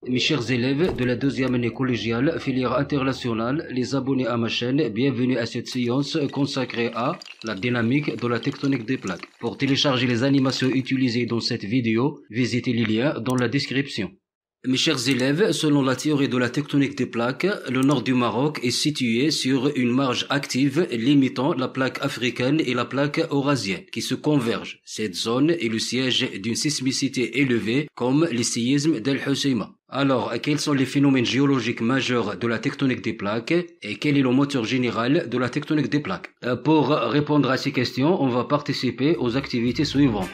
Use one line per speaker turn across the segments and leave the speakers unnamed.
Mes chers élèves de la deuxième année collégiale, filière internationale, les abonnés à ma chaîne, bienvenue à cette séance consacrée à la dynamique de la tectonique des plaques. Pour télécharger les animations utilisées dans cette vidéo, visitez les liens dans la description. Mes chers élèves, selon la théorie de la tectonique des plaques, le nord du Maroc est situé sur une marge active limitant la plaque africaine et la plaque eurasienne qui se convergent. Cette zone est le siège d'une sismicité élevée comme les séismes d'El Hoceima. Alors, quels sont les phénomènes géologiques majeurs de la tectonique des plaques et quel est le moteur général de la tectonique des plaques? Pour répondre à ces questions, on va participer aux activités suivantes.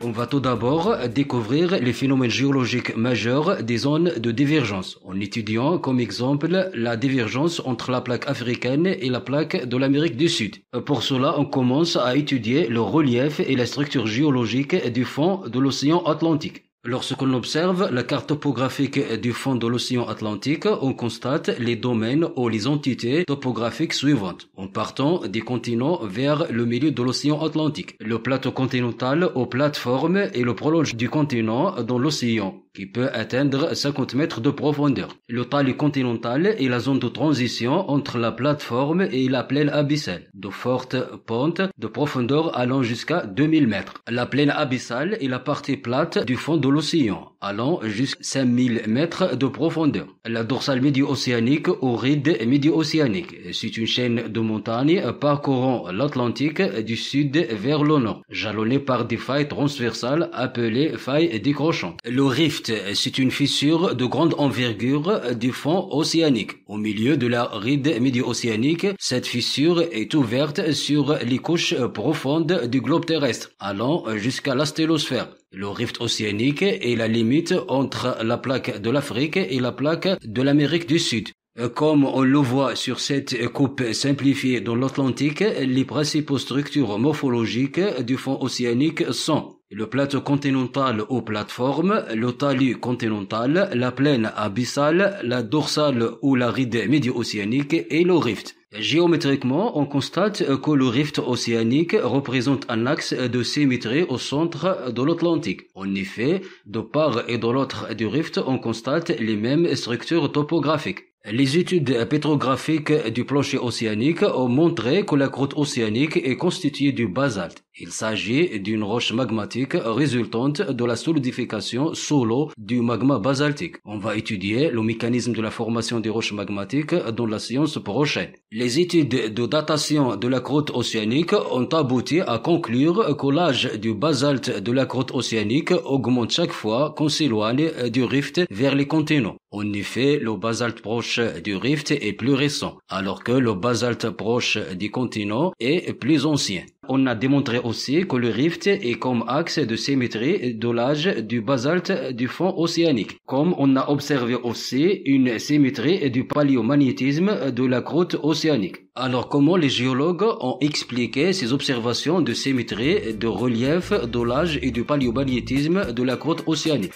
On va tout d'abord découvrir les phénomènes géologiques majeurs des zones de divergence, en étudiant comme exemple la divergence entre la plaque africaine et la plaque de l'Amérique du Sud. Pour cela, on commence à étudier le relief et la structure géologique du fond de l'océan Atlantique. Lorsqu'on observe la carte topographique du fond de l'océan Atlantique, on constate les domaines ou les entités topographiques suivantes, en partant des continents vers le milieu de l'océan Atlantique. Le plateau continental aux plateformes est le prolonge du continent dans l'océan, qui peut atteindre 50 mètres de profondeur. Le talus continental est la zone de transition entre la plateforme et la plaine abyssale, de fortes pentes de profondeur allant jusqu'à 2000 mètres. La plaine abyssale est la partie plate du fond de l'océan, allant jusqu'à 5000 mètres de profondeur. La dorsale médio-océanique ou ride médio-océanique, c'est une chaîne de montagnes parcourant l'Atlantique du sud vers le nord, jalonnée par des failles transversales appelées failles décrochantes. Le rift, c'est une fissure de grande envergure du fond océanique. Au milieu de la ride médio-océanique, cette fissure est ouverte sur les couches profondes du globe terrestre, allant jusqu'à la stélosphère. Le rift océanique est la limite entre la plaque de l'Afrique et la plaque de l'Amérique du Sud. Comme on le voit sur cette coupe simplifiée dans l'Atlantique, les principaux structures morphologiques du fond océanique sont le plateau continental aux plateformes, le talus continental, la plaine abyssale, la dorsale ou la ride médio-océanique et le rift. Géométriquement, on constate que le rift océanique représente un axe de symétrie au centre de l'Atlantique. En effet, de part et de l'autre du rift, on constate les mêmes structures topographiques. Les études pétrographiques du plancher océanique ont montré que la croûte océanique est constituée du basalte. Il s'agit d'une roche magmatique résultante de la solidification sous l'eau du magma basaltique. On va étudier le mécanisme de la formation des roches magmatiques dans la séance prochaine. Les études de datation de la croûte océanique ont abouti à conclure que l'âge du basalte de la croûte océanique augmente chaque fois qu'on s'éloigne du rift vers les continents. En effet, le basalte proche du rift est plus récent, alors que le basalte proche du continent est plus ancien. On a démontré aussi que le rift est comme axe de symétrie de l'âge du basalte du fond océanique, comme on a observé aussi une symétrie du paléomagnétisme de la croûte océanique. Alors comment les géologues ont expliqué ces observations de symétrie, de relief, de l'âge et du paléomagnétisme de la croûte océanique?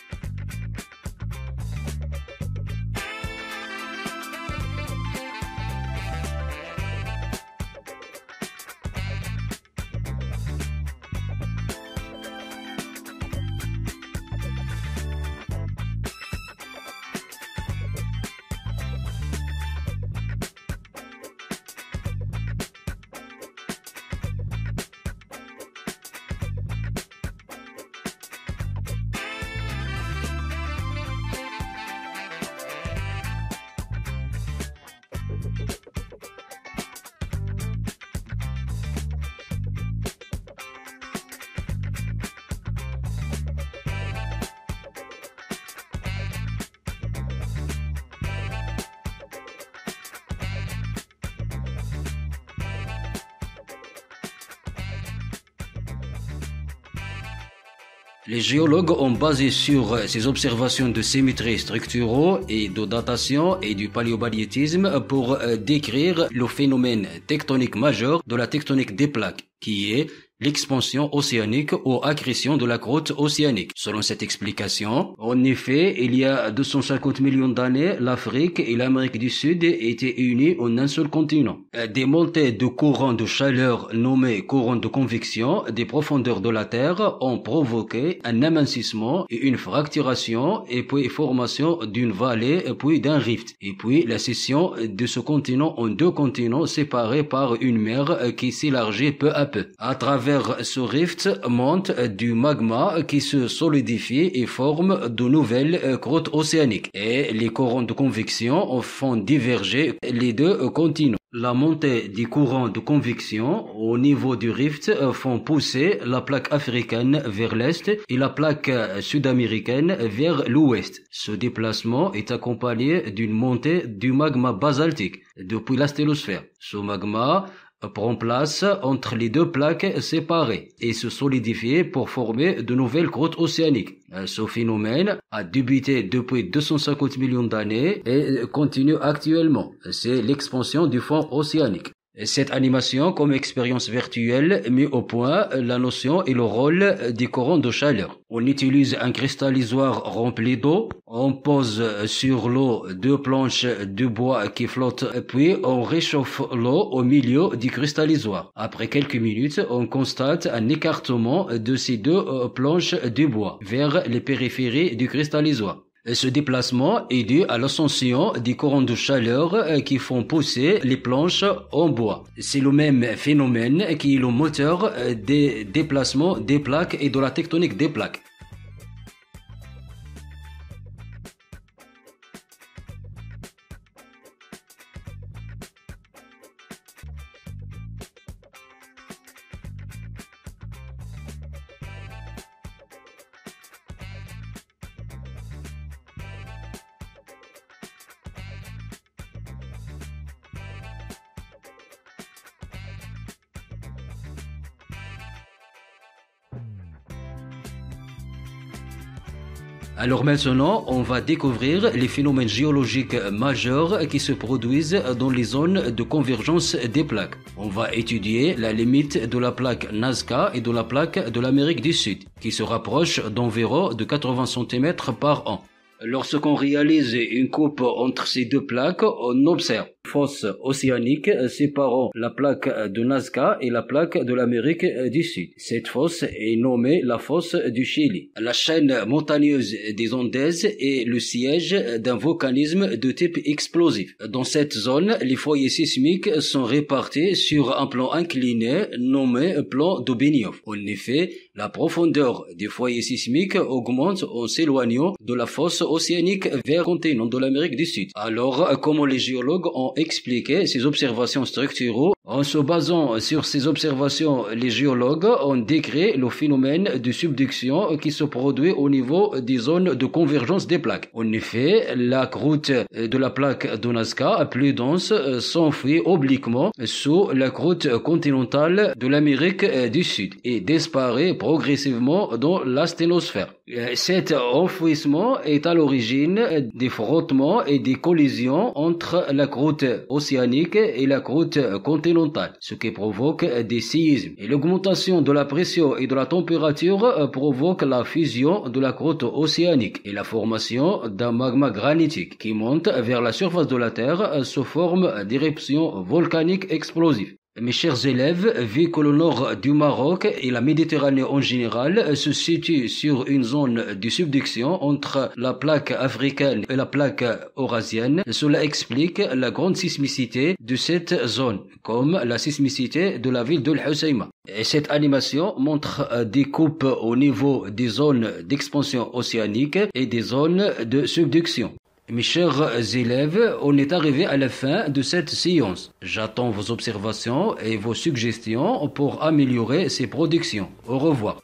Les géologues ont basé sur ces observations de symétrie structuraux et de datation et du paléomagnétisme pour décrire le phénomène tectonique majeur de la tectonique des plaques, qui est l'expansion océanique ou accrétion de la croûte océanique. Selon cette explication, en effet, il y a 250 millions d'années, l'Afrique et l'Amérique du Sud étaient unies en un seul continent. Des montées de courants de chaleur nommés courants de convection des profondeurs de la Terre ont provoqué un amincissement et une fracturation et puis formation d'une vallée puis d'un rift. Et puis la scission de ce continent en deux continents séparés par une mer qui s'élargit peu à peu. À travers ce rift monte du magma qui se solidifie et forme de nouvelles croûtes océaniques. Et les courants de convection font diverger les deux continents. La montée des courants de convection au niveau du rift font pousser la plaque africaine vers l'est et la plaque sud-américaine vers l'ouest. Ce déplacement est accompagné d'une montée du magma basaltique depuis la stélosphère. Ce magma prend place entre les deux plaques séparées et se solidifie pour former de nouvelles croûtes océaniques. Ce phénomène a débuté depuis 250 millions d'années et continue actuellement. C'est l'expansion du fond océanique. Cette animation comme expérience virtuelle met au point la notion et le rôle des courants de chaleur. On utilise un cristallisoire rempli d'eau, on pose sur l'eau deux planches de bois qui flottent, puis on réchauffe l'eau au milieu du cristallisoire. Après quelques minutes, on constate un écartement de ces deux planches de bois vers les périphéries du cristallisoire. Ce déplacement est dû à l'ascension des courants de chaleur qui font pousser les planches en bois. C'est le même phénomène qui est le moteur des déplacements des plaques et de la tectonique des plaques. Alors maintenant, on va découvrir les phénomènes géologiques majeurs qui se produisent dans les zones de convergence des plaques. On va étudier la limite de la plaque Nazca et de la plaque de l'Amérique du Sud, qui se rapprochent d'environ de 80 cm par an. Lorsqu'on réalise une coupe entre ces deux plaques, on observe une fosse océanique séparant la plaque de Nazca et la plaque de l'Amérique du Sud. Cette fosse est nommée la fosse du Chili. La chaîne montagneuse des Andes est le siège d'un volcanisme de type explosif. Dans cette zone, les foyers sismiques sont répartis sur un plan incliné nommé plan de Benioff. En effet, la profondeur des foyers sismiques augmente en s'éloignant de la fosse océanique vers le continent de l'Amérique du Sud. Alors, comment les géologues ont expliqué ces observations structurelles? En se basant sur ces observations, les géologues ont décrit le phénomène de subduction qui se produit au niveau des zones de convergence des plaques. En effet, la croûte de la plaque de Nazca, plus dense, s'enfuit obliquement sous la croûte continentale de l'Amérique du Sud et disparaît progressivement dans la sténosphère. Cet enfouissement est à l'origine des frottements et des collisions entre la croûte océanique et la croûte continentale, ce qui provoque des séismes. Et l'augmentation de la pression et de la température provoque la fusion de la croûte océanique et la formation d'un magma granitique qui monte vers la surface de la Terre sous forme d'éruptions volcaniques explosives. Mes chers élèves, vu que le nord du Maroc et la Méditerranée en général se situent sur une zone de subduction entre la plaque africaine et la plaque eurasienne, cela explique la grande sismicité de cette zone, comme la sismicité de la ville de Al-Hoceima. Et cette animation montre des coupes au niveau des zones d'expansion océanique et des zones de subduction. Mes chers élèves, on est arrivé à la fin de cette séance. J'attends vos observations et vos suggestions pour améliorer ces productions. Au revoir.